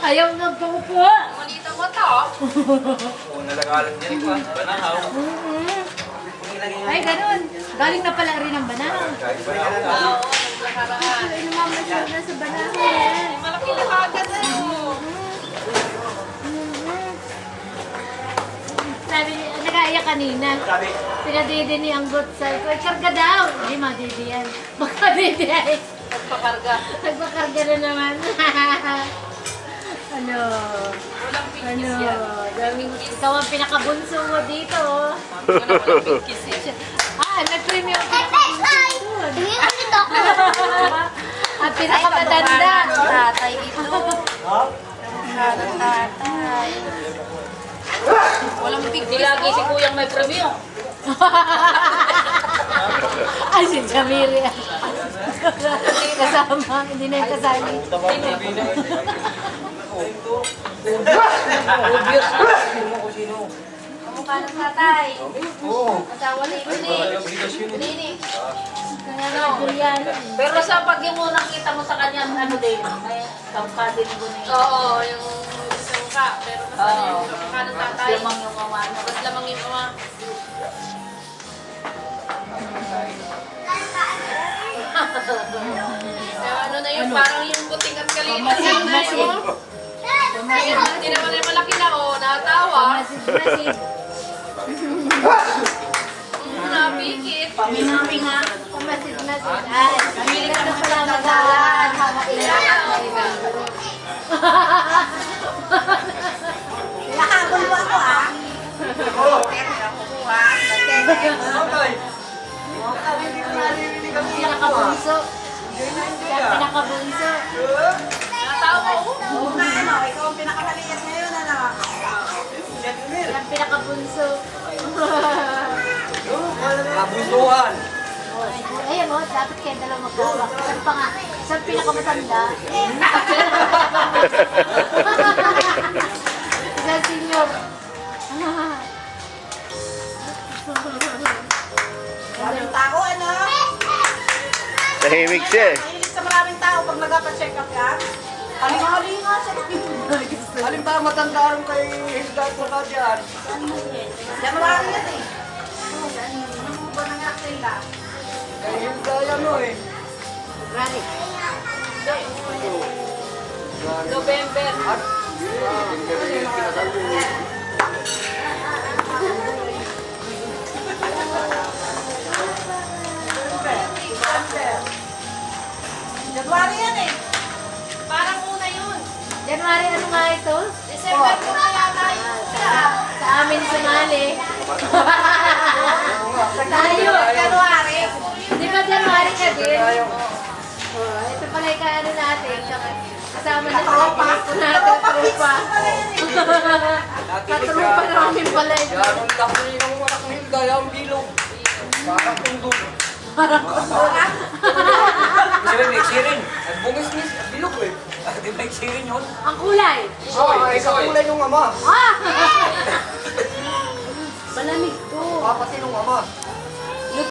Ayaw nga po. Malita mo to. Oo, nalagalan din ko. Banahaw. Ay, ganun. Galing na pala rin ang banahaw. Oo, naglaharaan. Ay, namamasyal na sa banahaw. Malaki na kagad na yun. Sabi niya, nag-aaya kanina. Pinadidi ni ang gut sa ko, karga daw. Hindi, madidi yan. Baka didi ay. Nagpakarga. Nagpakarga na naman. Ano? Walang pinkis yan. Daming, ikaw ang pinakabunso mo dito. Walang pinkis yan. Nag-premium ang pinakabunso mo. Ang pinakamatanda. Tatay ito. Tatay. Walang pinkis. Lagi si kuyang may premium. Ay, si Jamiri. Kasama, hindi na yung kasali. Kamukha ng tatay. Asawa ni Nini. Kaya Julian. Pero sa pag yung unang kita mo sa kanya, ano din, may kamukha din mo na yun. Oo, yung sa mukha. Pero mas ano yung kamukha ng tatay. Mas lamang yung mama. Mas lamang yung mama. Kaya ano na yun, parang yung puting at kalimutan na yun. Hindi naman yung malaki na, natawa. Masid. Napikit. Paminami nga. Masid. Ay, pamili ka na pala mag-aalaan. Nakahabol mo ako ah. Pinakabunso. Pinakabunso. Natawa ko. Oo nga ano, ikaw ang pinakamaliit ngayon ano. Yan pinakabunso. Kabuntuhan. Ayun mo, dapat kayo dalawa magkawak. Isang pa nga, isang pinakamatanda. Isang senior. Maraming tao ano. Tahimik siya eh. Mahilig sa maraming tao pag nagpa-check up yan. Halinga-halinga sa Halimbawa matanda rin kay Hilda at saka dyan. Yan marami yan eh. Ano mo ba nangyari sila? Kay Hilda yan o eh. Rani. November. January yan eh. Parang una yun. January, ano nga ito? December ko na yata yun. Sa amin sumali. Tayo. January. Di ba January ka din? Oh, ito pala yung kaano natin. Kasama na sa Tropa. grupo natin, tropa. Katrupa namin pala ito. Yan ang laki ng anak ng Hilda, yung bilog. Parang tundog. Kasi may eksirin. At bungis-ngis, at bilog eh. Di ba eksirin yun? Ang kulay. Oo, isang kulay nung ama. Ah! Malamig to. Papati nung ama.